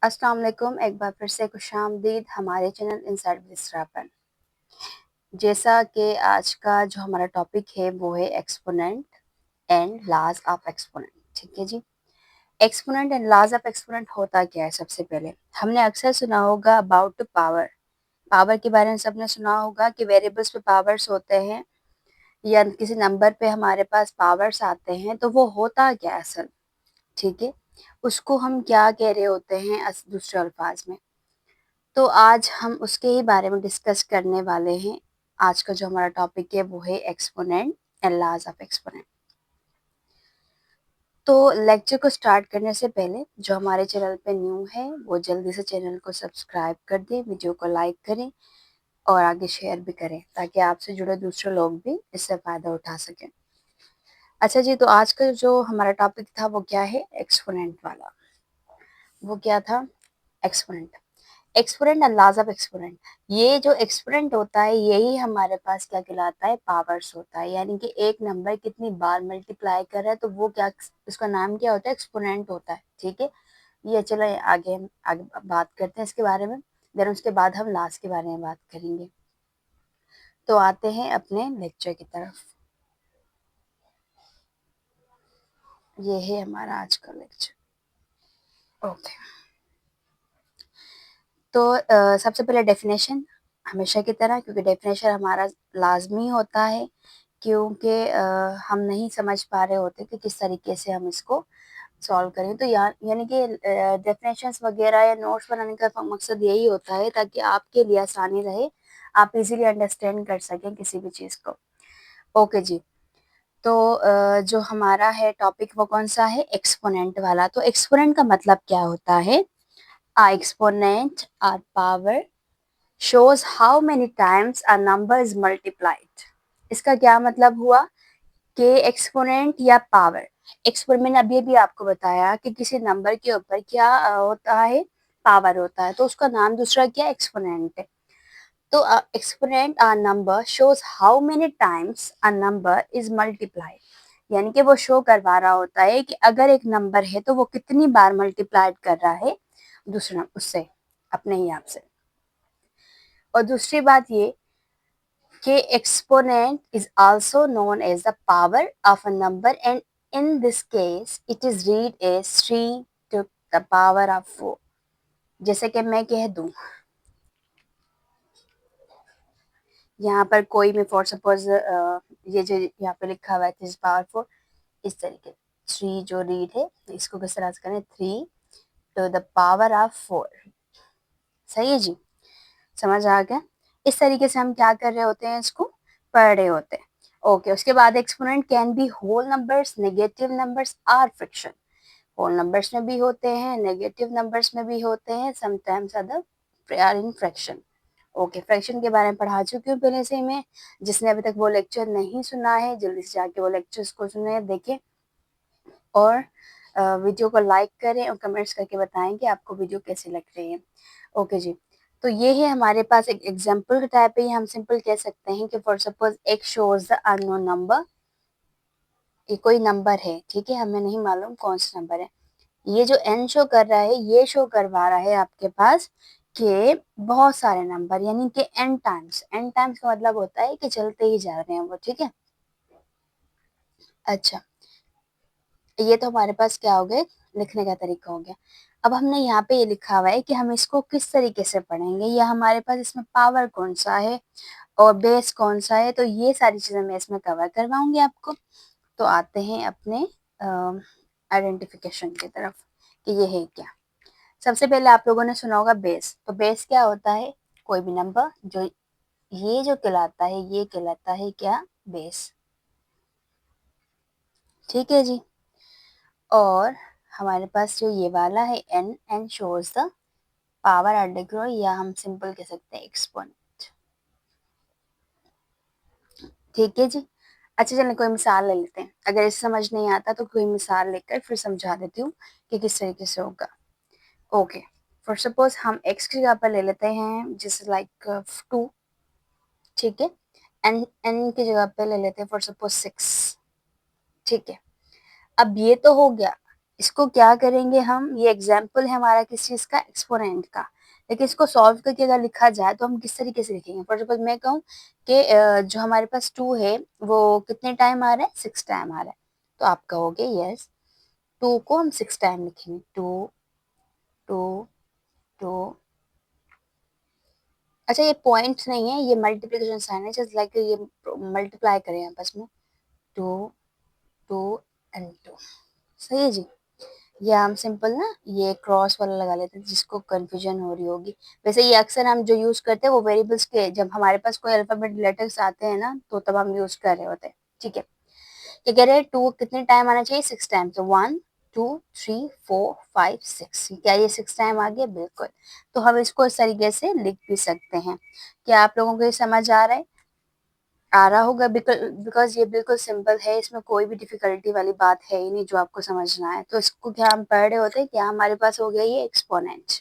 अस्सलाम वालेकुम। एक बार फिर से खुशामदीद हमारे चैनल इनसाइड विस्रा पर। जैसा कि आज का जो हमारा टॉपिक है वो है exponent and laws of exponent. ठीक है जी। Exponent and laws of exponent होता क्या है? सबसे पहले हमने अक्सर सुना होगा अबाउट पावर। पावर के बारे में सबने सुना होगा कि वेरिएबल्स पे पावर्स होते हैं या किसी नंबर पे हमारे पास पावर्स आते हैं, तो वो होता क्या है असल? ठीक है, उसको हम क्या कह रहे होते हैं दूसरे अल्फाज में? तो आज हम उसके ही बारे में डिस्कस करने वाले हैं। आज का जो हमारा टॉपिक है वो है exponent and laws of exponent. तो लेक्चर को स्टार्ट करने से पहले जो हमारे चैनल पे न्यू है वो जल्दी से चैनल को सब्सक्राइब कर दें, वीडियो को लाइक करें और आगे शेयर भी करें ताकि आपसे जुड़े दूसरे लोग भी इससे फ़ायदा उठा सकें। अच्छा जी, तो आज का जो हमारा टॉपिक था वो क्या है? एक्सपोनेंट वाला। वो क्या था? Exponent. Exponent and laws of exponent. ये जो एक्सपोनेंट होता है यही हमारे पास क्या कहलाता है? पावर्स होता है। यानी कि एक नंबर कितनी बार मल्टीप्लाई कर रहा है तो वो क्या, उसका नाम क्या होता है? एक्सपोनेंट होता है। ठीक है, ये चलो आगे हम आगे बात करते हैं इसके बारे में। देन उसके बाद हम लास्ट के बारे में बात करेंगे। तो आते हैं अपने लेक्चर की तरफ। ये है हमारा आज का लेक्चर। ओके, तो सबसे पहले डेफिनेशन, हमेशा की तरह, क्योंकि डेफिनेशन हमारा लाजमी होता है, क्योंकि हम नहीं समझ पा रहे होते कि किस तरीके से हम इसको सॉल्व करें। तो यानी कि डेफिनेशंस वगैरह या नोट्स बनाने का मकसद यही होता है ताकि आपके लिए आसानी रहे, आप इजीली अंडरस्टैंड कर सकें किसी भी चीज़ को। ओके जी। तो जो हमारा है टॉपिक वो कौन सा है? एक्सपोनेंट वाला। तो एक्सपोनेंट का मतलब क्या होता है? A exponent or power shows how many times a number is multiplied। इसका क्या मतलब हुआ कि एक्सपोनेंट या पावर, एक्सपोनेंट मैंने अभी भी आपको बताया कि किसी नंबर के ऊपर क्या होता है? पावर होता है, तो उसका नाम दूसरा क्या? एक्सपोनेंट है। तो exponent a number shows how many times a number is multiplied. यानी कि वो शो करवा रहा होता है कि अगर एक नंबर है तो वो कितनी बार मल्टीप्लाइड कर रहा है दूसरा उससे, अपने ही आप से। और दूसरी बात ये कि exponent is also known as the power of a number, and in this case it is read as 3 to the power of 4। जैसे कि मैं कह दूं यहाँ पर कोई भी फॉर सपोज ये जो यहाँ पे लिखा हुआ है 3 पावर 4, इस तरीके 3 जो रीड है इसको किस तरह से करें? 3 to the power of 4। सही है जी, समझ आ गया? इस तरीके से हम क्या कर रहे होते हैं? इसको पढ़ रहे होते हैं। ओके, उसके बाद exponent can be whole numbers, negative numbers or fraction. Whole numbers में भी होते हैं, नेगेटिव नंबर्स में भी होते हैं, sometimes other are in fraction. Okay, fraction के बारे में पढ़ा चुकी हूँ पहले से मैं। जिसने अभी तक वो लेक्चर नहीं सुना है जल्दी से जाके वो लेक्चर्स को सुने, देखें और वीडियो को लाइक करें और कमेंट्स करके बताएं कि आपको वीडियो कैसी लग रही है। ओके जी, तो ये है हमारे पास एक एग्जाम्पल का टाइप है। ये हम सिंपल कह सकते हैं कि फॉर सपोज एक शोज द अननोन नंबर। ये कोई नंबर है, ठीक है, हमें नहीं मालूम कौन सा नंबर है। ये जो एन शो कर रहा है ये शो करवा रहा है आपके पास कि बहुत सारे नंबर, यानी कि एन टाइम्स। एन टाइम्स का मतलब होता है कि चलते ही जा रहे हैं वो। ठीक है, अच्छा, ये तो हमारे पास क्या हो गया? लिखने का तरीका हो गया। अब हमने यहाँ पे ये लिखा हुआ है कि हम इसको किस तरीके से पढ़ेंगे, या हमारे पास इसमें पावर कौन सा है और बेस कौन सा है, तो ये सारी चीजें मैं इसमें कवर करवाऊंगी आपको। तो आते हैं अपने आइडेंटिफिकेशन की तरफ कि ये है क्या। सबसे पहले आप लोगों ने सुना होगा बेस। तो बेस क्या होता है? कोई भी नंबर जो ये जो कहलाता है ये कहलाता है क्या? बेस। ठीक है जी। और हमारे पास जो ये वाला है N, N shows the power at the grow, या हम सिंपल कह सकते हैं एक्सपोनेंट। ठीक है जी। अच्छा, चलिए कोई मिसाल ले लेते हैं। अगर इसे समझ नहीं आता तो कोई मिसाल लेकर फिर समझा देती हूँ कि किस तरीके से होगा। ओके, फॉर सपोज हम एक्स की जगह पर ले लेते हैं जैसे लाइक 2। ठीक है, एन, एन की जगह पे ले लेते हैं फॉर सपोज 6। ठीक है, अब ये तो हो गया इसको क्या करेंगे हम, ये एग्जाम्पल है हमारा किस चीज का, एक्सपोनेंट का। लेकिन इसको सॉल्व करके अगर लिखा जाए तो हम किस तरीके से लिखेंगे। फॉर एग्जाम्पल मैं कहूँ कि जो हमारे पास 2 है वो कितने टाइम आ रहा है, 6 टाइम आ रहा है, तो आप कहोगे यस 2 को हम 6 टाइम लिखेंगे, 2 2 2। अच्छा ये पॉइंट नहीं है, ये मल्टीप्लिकेशन साइन है, जस्ट लाइक ये मल्टीप्लाई करें आपस में, 2 2 एंड 2। सही है जी। ये हम सिंपल ना ये क्रॉस वाला लगा लेते हैं जिसको कंफ्यूजन हो रही होगी। वैसे ये अक्सर हम जो यूज करते हैं वो वेरिएबल्स के, जब हमारे पास कोई अल्फाबेट लेटर्स आते हैं ना तो तब हम यूज कर रहे होते हैं। ठीक है, ये कह रहे हैं 2 कितने टाइम आना चाहिए, 6 टाइम। तो 1 2 3 4 5 6, क्या ये 6 टाइम आ गया, बिल्कुल। तो हम इसको इस तरीके से लिख भी सकते हैं। क्या आप लोगों को ये समझ आ रहा है, आ रहा होगा, बिकॉज ये बिल्कुल सिंपल है, इसमें कोई भी डिफिकल्टी वाली बात है ही नहीं जो आपको समझना है। तो इसको क्या हम पढ़ रहे होते हैं, क्या हमारे पास हो गया ये एक्सपोनेंट।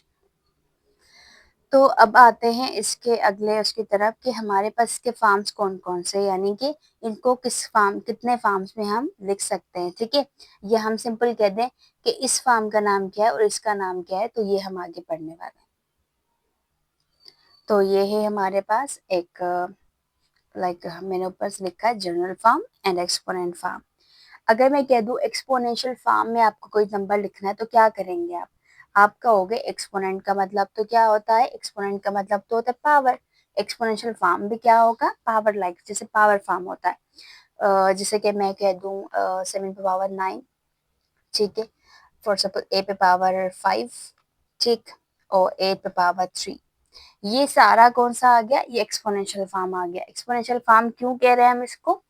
तो अब आते हैं इसके अगले उसकी तरफ कि हमारे पास इसके फार्म्स कौन कौन से, यानी कि इनको किस फार्म, कितने फार्म्स में हम लिख सकते हैं। ठीक है, ये हम सिंपल कह दें कि इस फार्म का नाम क्या है और इसका नाम क्या है, तो ये हम आगे पढ़ने वाले हैं। तो ये है हमारे पास एक मैंने ऊपर से लिखा है general form and exponent form. अगर मैं कह दूं एक्सपोनेंशियल फॉर्म में आपको कोई नंबर लिखना है तो क्या करेंगे आप कहोगे एक्सपोनेंट का मतलब तो क्या होता है, एक्सपोनेंट का मतलब तो होता है पावर। एक्सपोनेंशियल फॉर्म भी क्या होगा, पावर, लाइक जैसे पावर फॉर्म होता है। जैसे कि मैं कह दूं 7 पे पावर 9, ठीक है, फॉर सपोज ए पे पावर 5, ठीक, और 8 पे पावर 3। ये सारा कौन सा आ गया, ये एक्सपोनेंशियल फॉर्म आ गया। एक्सपोनेंशियल फॉर्म क्यों कह रहे हैं हम इसको,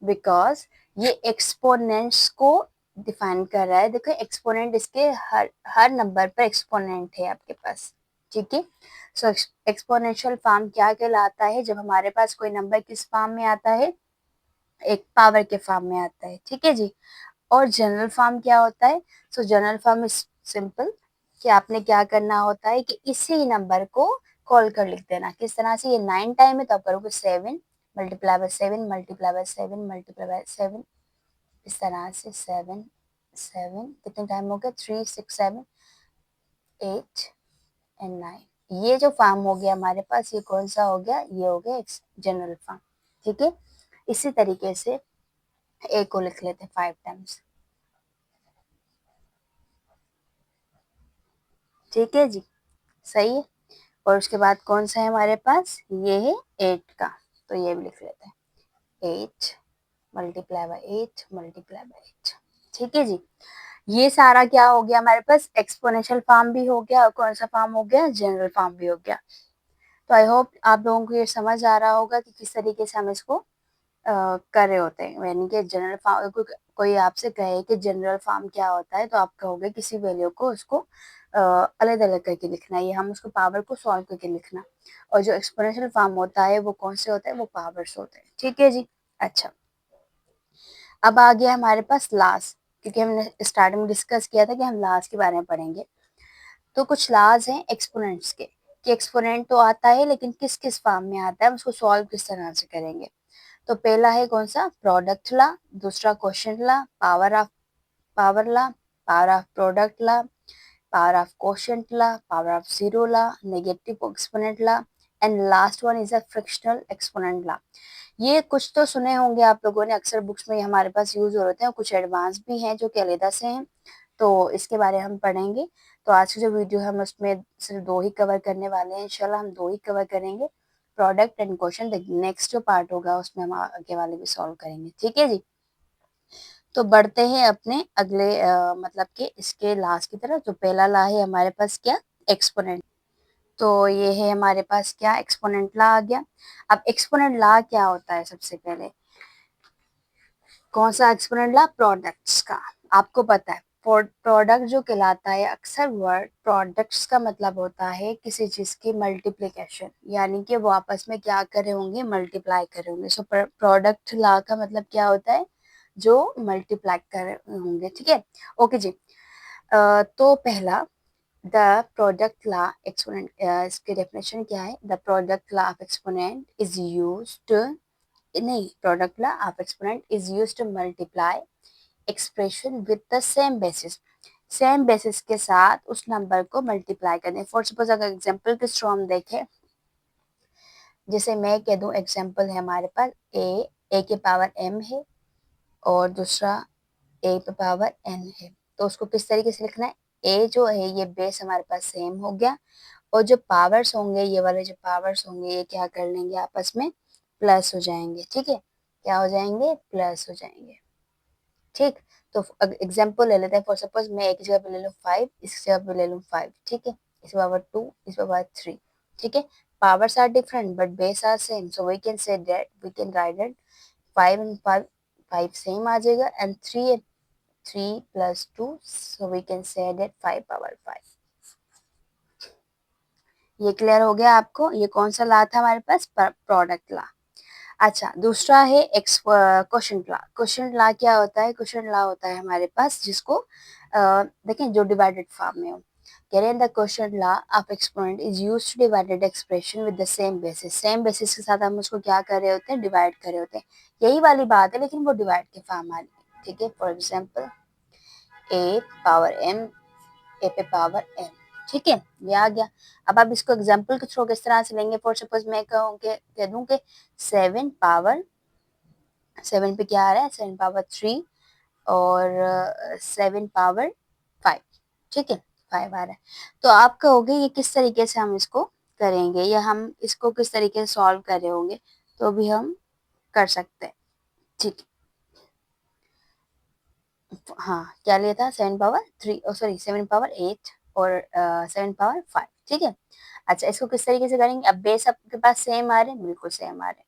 बिकॉज ये एक्सपोनेंट्स को डिफाइन कर रहा है। देखो एक्सपोनेंट इसके हर हर नंबर पर एक्सपोनेंट है आपके पास। ठीक है, सो एक्सपोनेंशियल फॉर्म क्या कहलाता है, जब हमारे पास कोई नंबर किस फॉर्म में आता है, एक पावर के फॉर्म में आता है। ठीक है जी। और जनरल फॉर्म क्या होता है, सो जनरल फॉर्म इज सिंपल कि आपने क्या करना होता है कि इसी नंबर को कॉल कर लिख देना। किस तरह से, ये 9 टाइम है तो आप करोगे 7 multiply by 7 multiply by 7 multiply by 7, इस तरह से 7 7 कितने टाइम हो गया, 3 6 7 8 एंड 9। ये जो फॉर्म हो गया हमारे पास, ये कौन सा हो गया, ये हो गया जनरल फॉर्म। ठीक है, इसी तरीके से ए को लिख लेते हैं 5 टाइम्स। ठीक है जी, सही है। और उसके बाद कौन सा है हमारे पास, ये है 8 का, तो ये भी लिख लेते हैं 8 मल्टीप्लाई बाय 8 मल्टीप्लाई बाय 8। ठीक है जी, ये सारा क्या हो गया हमारे पास, एक्सपोनेंशियल फॉर्म भी हो गया और कौन सा फॉर्म हो गया, जनरल फॉर्म भी हो गया। तो आई होप आप लोगों को ये समझ आ रहा होगा कि किस तरीके से हम इसको कर रहे होते हैं। यानी कि जनरल फॉर्म, कोई आपसे कहे कि जनरल फॉर्म क्या होता है तो आप कहोगे किसी वैल्यू को उसको अलग अलग करके लिखना, ये हम उसको पावर को सॉल्व करके लिखना। और जो एक्सपोनेंशियल फॉर्म होता है वो कौन से होता है, वो पावर्स होते हैं। ठीक है जी। अच्छा, अब आ गया हमारे पास लास्ट, क्योंकि हमने स्टार्टिंग में डिस्कस किया था कि हम लास्ट के बारे में पढ़ेंगे। तो कुछ लाज हैं एक्सपोनेंट्स के, कि एक्सपोनेंट तो आता है लेकिन किस किस फॉर्म में आता है, हम उसको सॉल्व किस तरह से करेंगे। तो पहला है कौन सा, प्रोडक्ट ला, दूसरा question law, power law, power of product law, power of quotient law, power of zero law, negative exponent law, and last one is a fractional exponent law. ये कुछ तो सुने होंगे आप लोगों ने, अक्सर बुक्स में ये हमारे पास यूज हो रहे हैं, कुछ एडवांस भी हैं जो कि अलग से हैं, तो इसके बारे में हम पढ़ेंगे। तो आज की जो वीडियो है हम उसमें सिर्फ 2 ही कवर करने वाले हैं, इंशाल्लाह हम 2 ही कवर करेंगे, प्रोडक्ट एंड क्वेश्चन। नेक्स्ट जो पार्ट होगा उसमें हम आगे वाले भी सॉल्व करेंगे। ठीक है जी। तो बढ़ते हैं अपने अगले मतलब कि इसके लास्ट की तरफ। तो पहला ला है हमारे पास क्या, एक्सपोनेंट। तो ये है हमारे पास क्या, एक्सपोनेंट ला आ गया। अब एक्सपोनेंट ला क्या होता है, सबसे पहले कौन सा एक्सपोनेंट ला, प्रोडक्ट्स का। आपको पता है प्रोडक्ट जो कहलाता है, अक्सर वर्ड प्रोडक्ट्स का मतलब होता है किसी चीज की मल्टीप्लिकेशन, यानी कि वो आपस में क्या कर रहे होंगे, मल्टीप्लाई कर रहे होंगे। सो प्रोडक्ट ला का मतलब क्या होता है, जो मल्टीप्लाई कर रहे होंगे। ठीक है, ओके जी। तो पहला, द प्रोडक्ट ला एक्सपोनेंट, इसकी डेफिनेशन क्या है, the product law of exponent is used, नहीं, product law of exponent is used to multiply expression with the same basis. Same basis के साथ उस नंबर को मल्टीप्लाई कर दें। फॉर सपोज अगर एग्जाम्पल के थ्रू हम देखें, जैसे मैं कह दूं एग्जाम्पल है हमारे पास ए के पावर m है और दूसरा ए पे पावर n है, तो उसको किस तरीके से लिखना है, ए जो है ये बेस हमारे पास सेम हो गया और जो पावर्स होंगे, ये वाले जो पावर्स होंगे ये क्या कर लेंगे आपस में प्लस हो जाएंगे। ठीक है, क्या हो जाएंगे, प्लस हो जाएंगे। ठीक, तो एग्जाम्पल ले लेते हैं। फॉर सपोज मैं एक जगह पे ले लूँ 5, इस जगह पे ले लूँ 5। ठीक है, इस पावर 2, इस पावर 3। ठीक है, powers are different but base are same, so we can say that we can write it 5 and 5 same आ जाएगा and 3 plus 2, so we can say that 5 power 5। ये क्लियर हो गया आपको, ये कौन सा ला था हमारे पास, प्रोडक्ट ला। अच्छा, दूसरा है एक्स क्वेश्चन ला। क्वेश्चन ला क्या होता है, क्वेश्चन ला होता है हमारे पास जिसको देखें जो डिवाइडेड फॉर्म में हो। कह रहे हैं the question La of exponent is used two divided expression with the same basis. Same basis के साथ हम उसको क्या कर रहे होते हैं, डिवाइड कर रहे होते हैं। यही वाली बात है लेकिन वो डिवाइड के फॉर्म वाली है। ठीक है, for example A power m, ए पे पावर n। ठीक है, ये आ गया। अब आप इसको एग्जाम्पल के थ्रू किस तरह से लेंगे, फॉर सपोज मैं कहूँ के कह दूं कि 7 पावर 7 पे क्या आ रहा है, 7 पावर 3 और 7 पावर 5। ठीक है, 5 आ रहा है। तो आप कहोगे ये किस तरीके से हम इसको करेंगे या हम इसको किस तरीके से सॉल्व कर रहे होंगे, तो भी हम कर सकते हैं। ठीक, हाँ क्या लिया था, 7 पावर 3, सॉरी 7 पावर 8 और 7 पावर 5। ठीक है, अच्छा इसको किस तरीके से करेंगे, अब बेस आपके पास सेम आ रहे हैं, बिल्कुल सेम आ रहे हैं।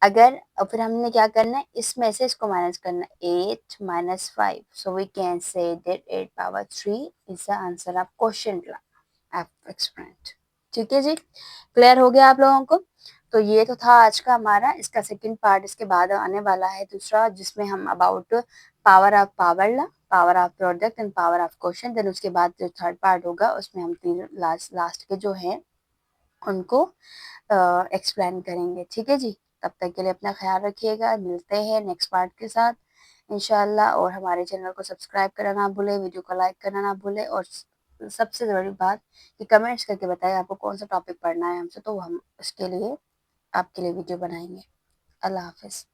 अगर और फिर हमने क्या करना है, इसमें से इसको माइनस करना है, 8 minus 5, so we can say that 8 power 3 is the answer of question experiment. ठीक है जी, क्लियर हो गया आप लोगों को। तो ये तो था आज का हमारा, इसका सेकंड पार्ट इसके बाद आने वाला है दूसरा, जिसमें हम about power of power law, power of product and power of question. Then उसके बाद जो थर्ड पार्ट होगा उसमें हम तीन लास्ट के जो हैं उनको एक्सप्लेन करेंगे। ठीक है जी, तब तक के लिए अपना ख्याल रखिएगा, मिलते हैं नेक्स्ट पार्ट के साथ इंशाल्लाह। और हमारे चैनल को सब्सक्राइब करना ना भूले, वीडियो को लाइक करना ना भूले और सबसे ज़रूरी बात कि कमेंट्स करके बताएं आपको कौन सा टॉपिक पढ़ना है हमसे, तो हम उसके लिए आपके लिए वीडियो बनाएंगे। अल्लाह हाफिज़।